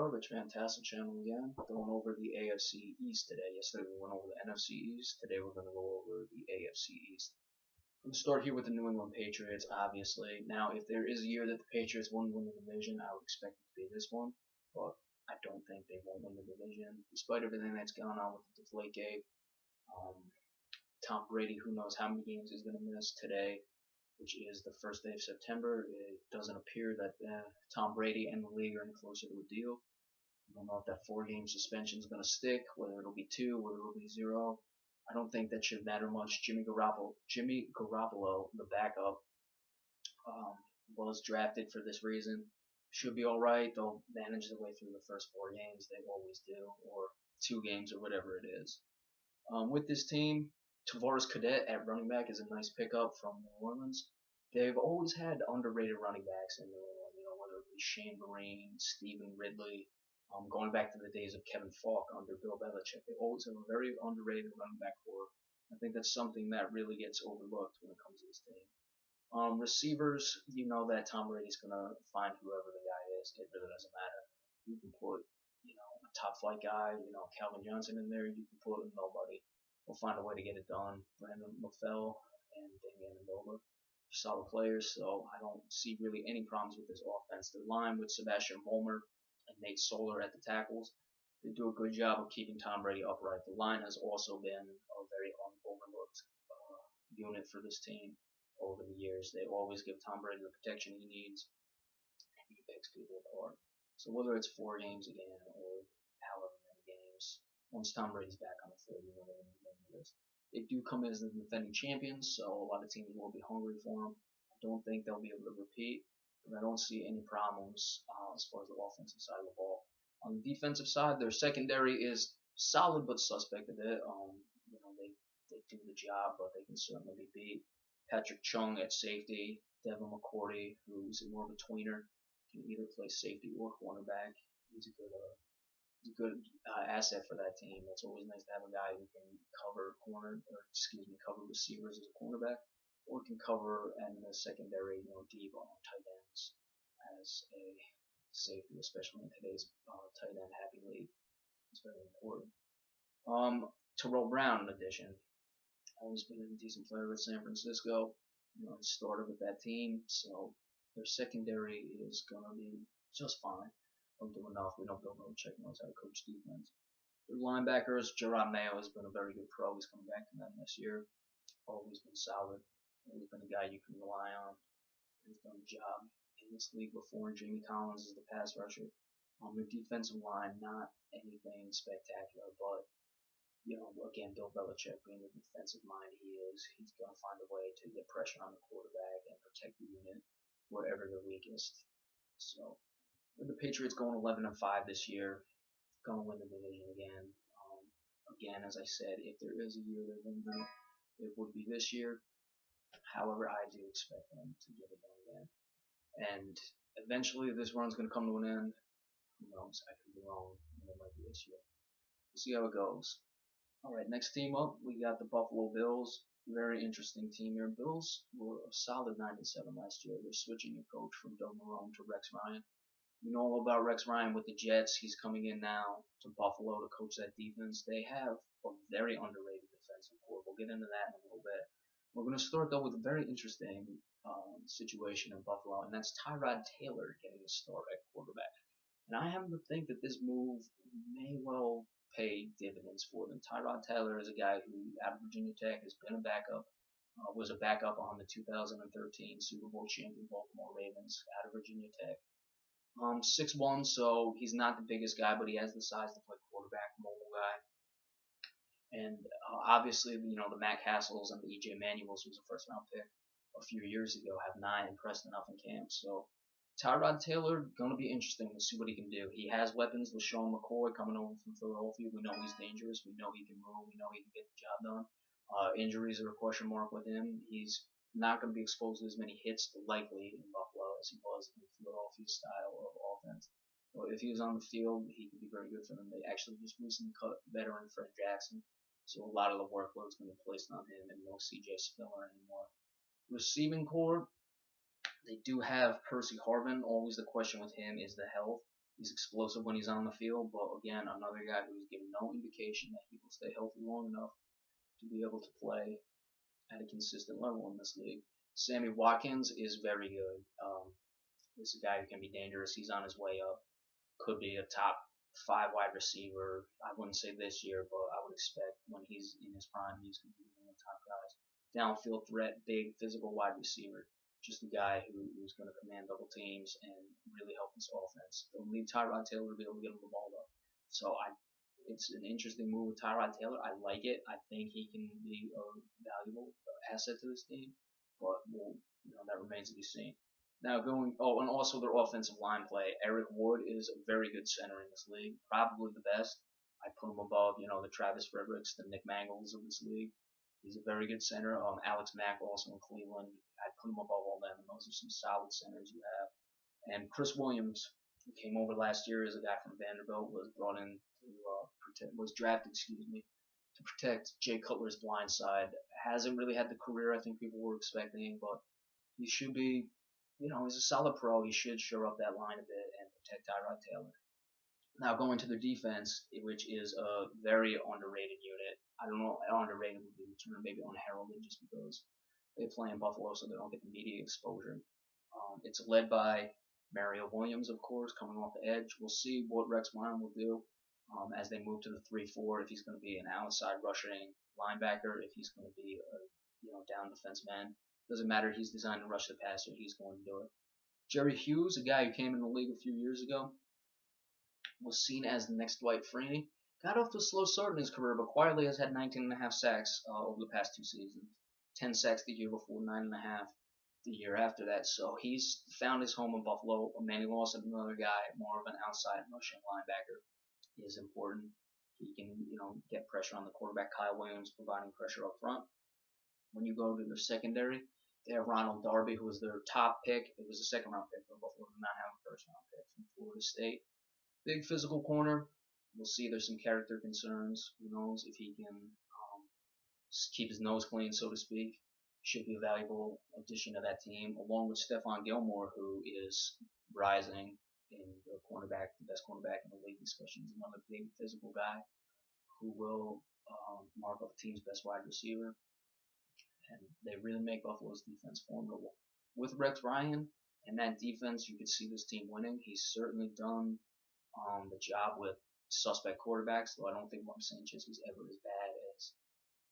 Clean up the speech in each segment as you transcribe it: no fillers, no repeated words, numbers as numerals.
Garbage Fantastic Channel again, going over the AFC East today. Yesterday we went over the NFC East. Today we're going to go over the AFC East. I'm going to start here with the New England Patriots, obviously. Now, if there is a year that the Patriots won't win the division, I would expect it to be this one. But I don't think they won't win the division, despite everything that's going on with the Deflategate. Tom Brady, who knows how many games he's going to miss today, which is the first day of September. It doesn't appear that Tom Brady and the league are any closer to a deal. I don't know if that 4-game suspension is going to stick, whether it'll be 2, whether it'll be 0. I don't think that should matter much. Jimmy Garoppolo, the backup, was drafted for this reason. Should be alright. They'll manage their way through the first 4 games. They always do, or 2 games, or whatever it is. With this team, Tavares Cadet at running back is a nice pickup from New Orleans. They've always had underrated running backs in New Orleans, whether it be Shane Vereen, Stephen Ridley, going back to the days of Kevin Falk under Bill Belichick. They always have a very underrated running back core. I think that's something that really gets overlooked when it comes to this team. Receivers, you know that Tom Brady's going to find whoever the guy is. It really doesn't matter. You can put, a top flight guy, Calvin Johnson in there. You can put nobody. We'll find a way to get it done. Brandon LaFell and Damian Amendola, solid players, so I don't see really any problems with this offense. The line with Sebastian Vollmer and Nate Solder at the tackles, they do a good job of keeping Tom Brady upright. The line has also been a very overlooked unit for this team over the years. They always give Tom Brady the protection he needs, and he picks people apart. So whether it's 4 games again or however many games, once Tom Brady's back on the field, they're going to win this. They do come in as the defending champions, so a lot of teams will be hungry for them. I don't think they'll be able to repeat, but I don't see any problems as far as the offensive side of the ball. On the defensive side, their secondary is solid but suspect a bit. They do the job, but they can certainly be beat. Patrick Chung at safety, Devin McCourty, who's more of a tweener, can either play safety or cornerback. He's a good asset for that team. It's always nice to have a guy who can cover cover receivers as a cornerback, or can cover in the secondary, deep on tight ends as a safety, especially in today's tight end happy league. It's very important. Terrell Brown, in addition, always been a decent player with San Francisco. He started with that team, so their secondary is gonna be just fine. Don't do enough. We know Bill Belichick knows how to coach defense. Their linebackers, Gerard Mayo has been a very good pro. He's coming back to them this year. Always been solid. Always been a guy you can rely on. He's done a job in this league before. And Jamie Collins is the pass rusher. Their defensive line, not anything spectacular, but again, Bill Belichick being the defensive mind he is, he's gonna find a way to get pressure on the quarterback and protect the unit wherever they're weakest. So, with the Patriots going 11-5 this year, gonna win the division again. Again, as I said, if there is a year they win it would be this year. However, I do expect them to get it done again. And eventually, this run's gonna come to an end. Who knows? I could be wrong. It might be this year. We'll see how it goes. Alright, next team up, we got the Buffalo Bills. Very interesting team here. Bills were a solid 9-7 last year. They're switching their coach from Doug Marrone to Rex Ryan. You know all about Rex Ryan with the Jets. He's coming in now to Buffalo to coach that defense. They have a very underrated defensive core. We'll get into that in a little bit. We're going to start, though, with a very interesting situation in Buffalo, and that's Tyrod Taylor getting a start at quarterback. And I happen to think that this move may well pay dividends for them. Tyrod Taylor is a guy who, out of Virginia Tech, has been a backup, was a backup on the 2013 Super Bowl champion Baltimore Ravens out of Virginia Tech. 6'1", so he's not the biggest guy, but he has the size to play quarterback, mobile guy. And obviously, the Matt Castles and the E.J. Manuels, who was a first-round pick a few years ago, have not impressed enough in camp. So Tyrod Taylor, going to be interesting to see what he can do. He has weapons. LaShawn McCoy coming over from Philadelphia. We know he's dangerous. We know he can move. We know he can get the job done. Injuries are a question mark with him. He's not going to be exposed to as many hits likely in Buffalo as he was in Philadelphia's style of offense. But if he was on the field, he could be very good for them. They actually just recently cut veteran Fred Jackson, so a lot of the workload is going to be placed on him, and no C.J. Spiller anymore. Receiving core, they do have Percy Harvin. Always the question with him is the health. He's explosive when he's on the field, but again, another guy who's given no indication that he will stay healthy long enough to be able to play at a consistent level in this league. Sammy Watkins is very good. He's a guy who can be dangerous. He's on his way up. Could be a top 5 wide receiver. I wouldn't say this year, but I would expect when he's in his prime, he's going to be one of the top guys. Downfield threat, big physical wide receiver. Just a guy who's going to command double teams and really help his offense. They'll need Tyrod Taylor to be able to get him the ball though. So it's an interesting move with Tyrod Taylor. I like it. I think he can be a valuable asset to this team, but that remains to be seen. Now and also their offensive line play. Eric Wood is a very good center in this league, probably the best. I put him above, the Travis Fredericks, the Nick Mangles of this league. He's a very good center. Alex Mack also in Cleveland. I put him above all them, and those are some solid centers you have. And Chris Williams, who came over last year as a guy from Vanderbilt, was brought in was drafted, to protect Jay Cutler's blind side. Hasn't really had the career I think people were expecting, but he should be, he's a solid pro. He should shore up that line a bit and protect Tyrod Taylor. Now going to their defense, which is a very underrated unit. I don't know, underrated would be the term, maybe unheralded, just because they play in Buffalo, so they don't get the media exposure. It's led by Mario Williams, of course, coming off the edge. We'll see what Rex Ryan will do as they move to the 3-4. If he's going to be an outside rushing linebacker, if he's going to be a down defensive end, doesn't matter. He's designed to rush the passer. He's going to do it. Jerry Hughes, a guy who came in the league a few years ago, was seen as the next Dwight Freeney. Got off to a slow start in his career, but quietly has had 19.5 sacks over the past 2 seasons. 10 sacks the year before, 9.5 the year after that. So he's found his home in Buffalo. Manny Lawson, another guy, more of an outside rushing linebacker, is important. He can, get pressure on the quarterback. Kyle Williams providing pressure up front. When you go to their secondary, they have Ronald Darby, who was their top pick. It was a second-round pick, but Buffalo did not have a first-round pick from Florida State. Big physical corner. We'll see there's some character concerns. Who knows if he can keep his nose clean, so to speak. Should be a valuable addition to that team, along with Stephon Gilmore, who is rising in the cornerback, the best cornerback in the league discussions. Another big physical guy who will mark up the team's best wide receiver. And they really make Buffalo's defense formidable. With Rex Ryan and that defense, you could see this team winning. He's certainly done the job with suspect quarterbacks, though I don't think Mark Sanchez was ever as bad as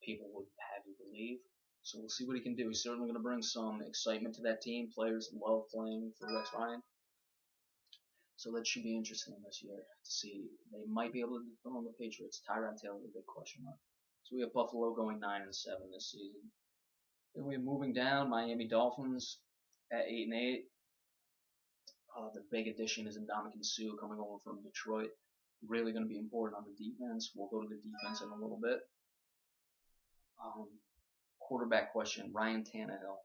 people would have you believe. So we'll see what he can do. He's certainly going to bring some excitement to that team. Players love playing for Rex Ryan. So that should be interesting this year to see. They might be able to dethrone the Patriots. Tyrod Taylor, a big question mark. So we have Buffalo going 9-7 this season. Then we're moving down. Miami Dolphins at 8-8. The big addition is Ndamukong Suh coming over from Detroit. Really going to be important on the defense. We'll go to the defense in a little bit. Quarterback question, Ryan Tannehill.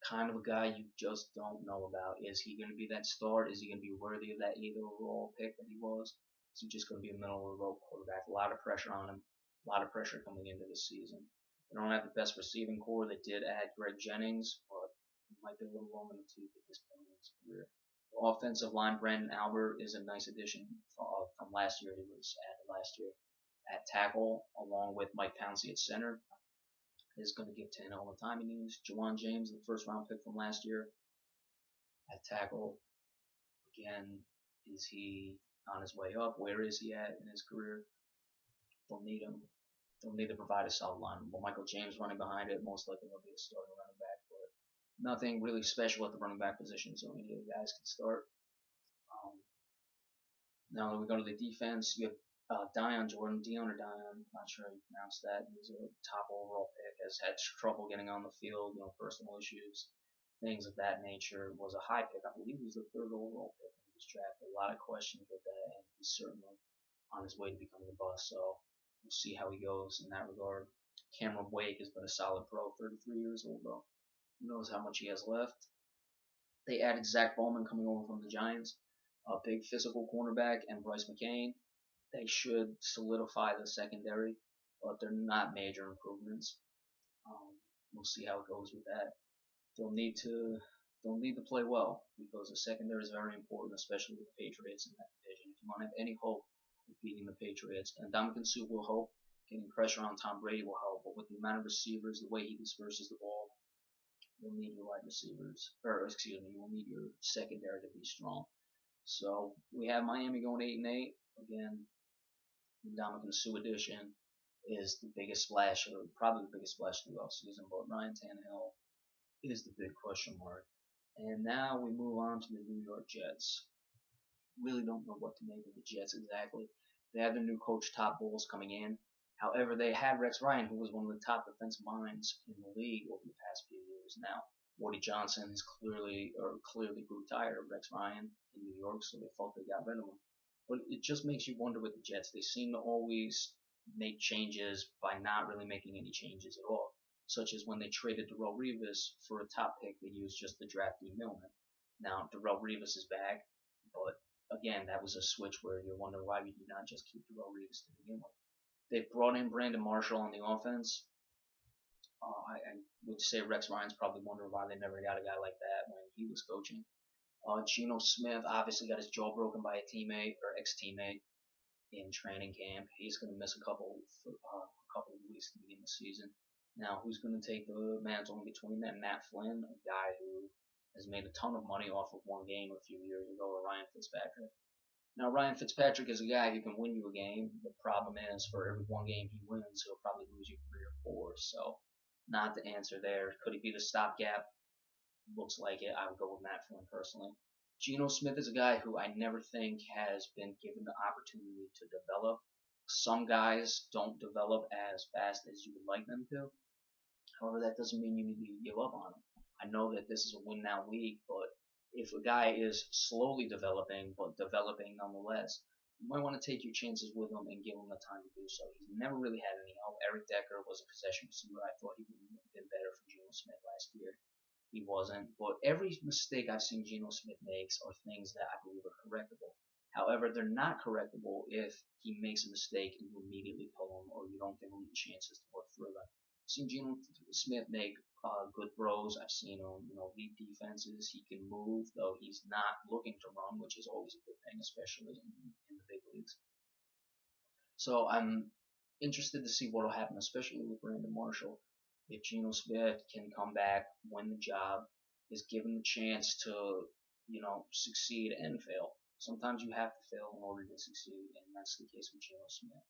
Kind of a guy you just don't know about. Is he going to be that start? Is he going to be worthy of that 8th overall pick that he was? Is he just going to be a middle of the road quarterback? A lot of pressure on him. A lot of pressure coming into the season. They don't have the best receiving core. They did add Greg Jennings, but he might be a little long in the tooth at this point in his career. The offensive line, Brandon Albert, is a nice addition from last year. He was added last year at tackle, along with Mike Pouncey at center. Is going to give Tannehill all the time he needs. Juwan James, the first-round pick from last year, at tackle. Again, is he on his way up? Where is he at in his career? They'll need him. They'll need to provide a solid line. Well, Michael James running behind it, most likely will be a starting running back, but nothing really special at the running back position, so any of the guys can start. Now that we go to the defense, you have Dion, not sure how you pronounce that. He was a top overall pick, has had trouble getting on the field, personal issues, things of that nature. Was a high pick. I believe he was the 3rd overall pick when he was drafted. A lot of questions with that, and he's certainly on his way to becoming a bust, so we'll see how he goes in that regard. Cameron Wake has been a solid pro, 33 years old though. Who knows how much he has left. They added Zach Bowman coming over from the Giants, a big physical cornerback, and Bryce McCain. They should solidify the secondary, but they're not major improvements. We'll see how it goes with that. They'll need to they'll need to play well because the secondary is very important, especially with the Patriots in that division. If you want to have any hope of beating the Patriots, and Ndamukong Suh will help. Getting pressure on Tom Brady will help, but with the amount of receivers, the way he disperses the ball, you'll need your wide receivers, or excuse me, you'll need your secondary to be strong. So we have Miami going 8-8. Again, the Ndamukong Suh addition is the biggest splash, or probably the biggest splash of the offseason, but Ryan Tannehill is the big question mark. And now we move on to the New York Jets. Really don't know what to make of the Jets exactly. They have their new coach, Todd Bowles, coming in. However, they had Rex Ryan, who was one of the top defensive minds in the league over the past few years now. Woody Johnson is clearly grew tired of Rex Ryan in New York, so they felt they got rid of him. But it just makes you wonder with the Jets. They seem to always make changes by not really making any changes at all, such as when they traded Darrelle Revis for a top pick. They used just the draftee Millman. Now Darrelle Revis is back, but again, that was a switch where you wonder why you did not just keep Darrelle Revis to begin with. They brought in Brandon Marshall on the offense. I would say Rex Ryan's probably wondering why they never got a guy like that when he was coaching. Geno Smith obviously got his jaw broken by a teammate or ex-teammate in training camp. He's going to miss a couple of weeks to begin the season. Now, who's going to take the mantle in between them? Matt Flynn, a guy who has made a ton of money off of one game a few years ago, or Ryan Fitzpatrick. Now, Ryan Fitzpatrick is a guy who can win you a game. The problem is, for every one game he wins, he'll probably lose you 3 or 4. So, not the answer there. Could he be the stopgap? Looks like it. I would go with Matt Flynn personally. Geno Smith is a guy who I never think has been given the opportunity to develop. Some guys don't develop as fast as you would like them to. However, that doesn't mean you need to give up on him. I know that this is a win now league, but if a guy is slowly developing, but developing nonetheless, you might want to take your chances with him and give him the time to do so. He's never really had any help. Eric Decker was a possession receiver. I thought he would have been better for Geno Smith last year. He wasn't. But every mistake I've seen Geno Smith makes are things that I believe are correctable. However, they're not correctable if he makes a mistake and you immediately pull him or you don't give him the chances to work through them. I've seen Geno Smith make good throws. I've seen him, lead defenses. He can move, though he's not looking to run, which is always a good thing, especially in the big leagues. So I'm interested to see what will happen, especially with Brandon Marshall. If Geno Smith can come back, win the job, is given the chance to, succeed and fail. Sometimes you have to fail in order to succeed, and that's the case with Geno Smith.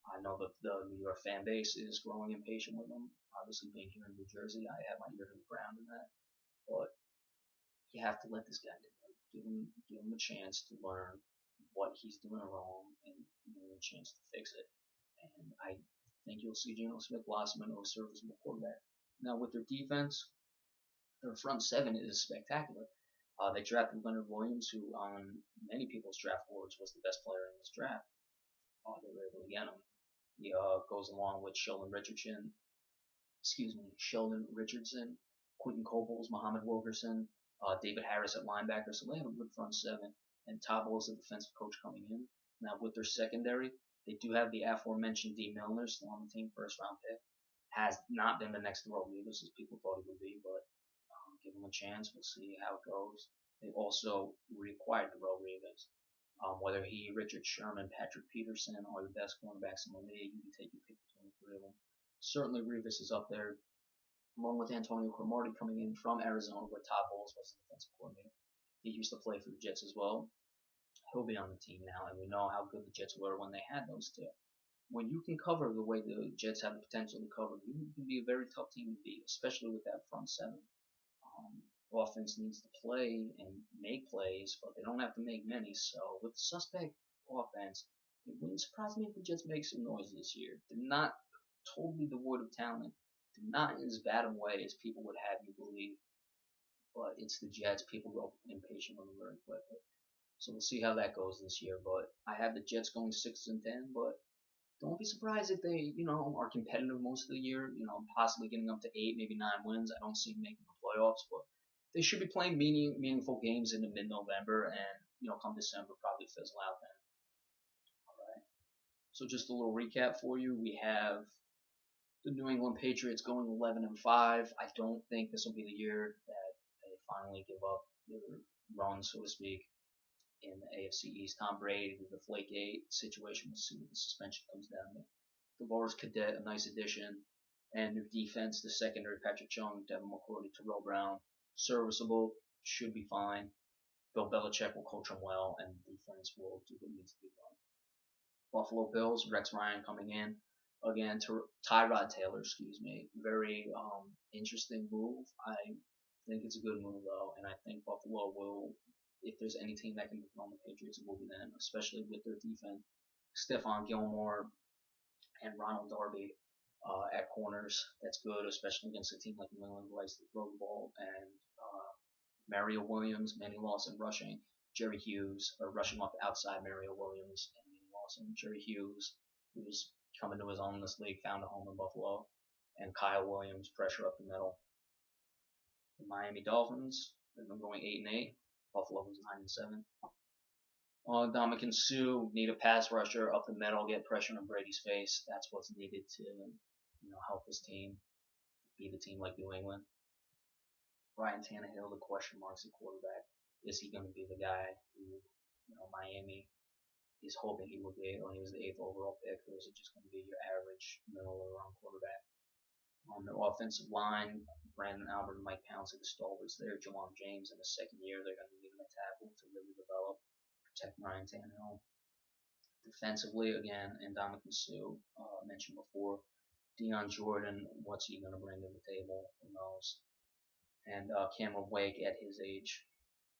I know that the New York fan base is growing impatient with him. Obviously, being here in New Jersey, I have my ear to the ground in that. But you have to let this guy give him a chance to learn what he's doing wrong and give him a chance to fix it. And I think you'll see Geno Smith blossom into a serviceable quarterback. Now, with their defense, their front seven is spectacular. They drafted Leonard Williams, who on many people's draft boards was the best player in this draft. They were able to get him. He goes along with Sheldon Richardson, Quentin Coples, Muhammad Wilkerson, David Harris at linebacker. So they have a good front seven. And Todd Bowles, the defensive coach, coming in. Now, with their secondary, they do have the aforementioned D. Milner still on the team, first-round pick. Has not been the next Darrelle Revis as people thought he would be, but give him a chance. We'll see how it goes. They also reacquired Darrelle Revis. Whether he, Richard Sherman, Patrick Peterson are the best cornerbacks in the league, you can take your pick between the 3 of them. Certainly Revis is up there, along with Antonio Cromartie coming in from Arizona, where Todd Bowles was the defensive coordinator. He used to play for the Jets as well. He'll be on the team now, and we know how good the Jets were when they had those two. When you can cover the way the Jets have the potential to cover, you can be a very tough team to beat, especially with that front seven. Offense needs to play and make plays, but they don't have to make many. So with the suspect offense, it wouldn't surprise me if the Jets make some noise this year. They're not totally devoid of talent. They're not in as bad a way as people would have you believe. But it's the Jets. People grow impatient with them very quickly. So we'll see how that goes this year. But I have the Jets going 6-10. But don't be surprised if they, are competitive most of the year. Possibly getting up to 8, maybe 9 wins. I don't see them making the playoffs, but they should be playing meaningful games into mid-November, and come December probably fizzle out then. All right. So just a little recap for you. We have the New England Patriots going 11-5. I don't think this will be the year that they finally give up their run, so to speak, in the AFC East. Tom Brady, the Deflategate situation, we'll see what the suspension comes down to. Dolores Cadet, a nice addition. And their defense, the secondary, Patrick Chung, Devin McCourty, Terrell Brown, serviceable, should be fine. Bill Belichick will coach them well, and the defense will do what needs to be done. Buffalo Bills, Rex Ryan coming in. Again, Tyrod Taylor, very interesting move. I think it's a good move, though, and I think Buffalo will, if there's any team that can become the Patriots, it will be them, especially with their defense. Stephon Gilmore and Ronald Darby at corners. That's good, especially against a team like New England who likes to throw the ball. And Mario Williams, Manny Lawson rushing. Jerry Hughes rushing off the outside. Mario Williams and Manny Lawson. Jerry Hughes, who's coming to his own in this league, found a home in Buffalo. And Kyle Williams, pressure up the middle. The Miami Dolphins, they've been going 8-8. Buffalo was 9-7. Ndamukong Suh, need a pass rusher up the middle, get pressure on Brady's face. That's what's needed to help this team be the team like New England. Ryan Tannehill, the question marks at quarterback. Is he going to be the guy who Miami is hoping he will be when he was the 8th overall pick, or is it just going to be your average middle of the round quarterback? On the offensive line, Brandon Albert and Mike Pouncey, the stalwarts there. Jawan James in the second year, they're going to need him at tackle to really develop, protect Ryan Tannehill. Defensively, again, Ndamukong Suh, mentioned before. Deion Jordan, what's he going to bring to the table? Who knows? And Cameron Wake at his age,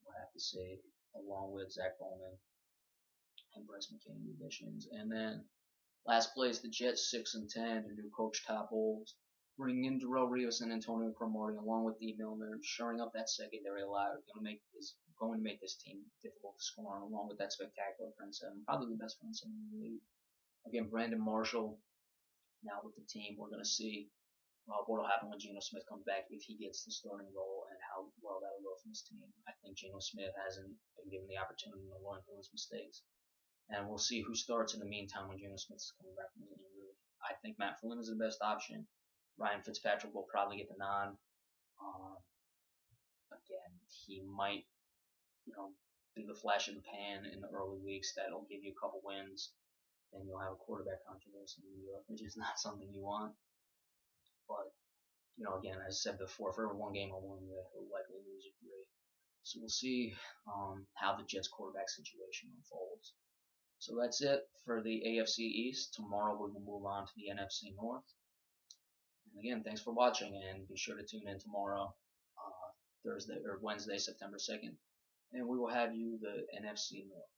we'll have to see, along with Zach Bowman and Bryce McCain additions. And then last place, the Jets 6-10, their new coach Todd Bowles, bringing in Darrelle Revis and Antonio Cromartie along with Dee Milner, shoring up that secondary a lot. Is going to make this team difficult to score on, along with that spectacular front seven, probably the best front seven in the league. Again, Brandon Marshall now with the team. We're going to see what will happen when Geno Smith comes back, if he gets the starting role, and how well that will go from this team. I think Geno Smith hasn't been given the opportunity to learn from his mistakes. And we'll see who starts in the meantime when Geno Smith is coming back from his injury. I think Matt Flynn is the best option. Ryan Fitzpatrick will probably get the nod. Again, he might, be the flash in the pan in the early weeks. That'll give you a couple wins. Then you'll have a quarterback controversy in New York, which is not something you want. But, again, as I said before, for every one game I won with, he'll likely lose 3. So we'll see how the Jets quarterback situation unfolds. So that's it for the AFC East. Tomorrow we will move on to the NFC North. And again, thanks for watching, and be sure to tune in tomorrow, Wednesday, September 2nd, and we will have you the NFC North.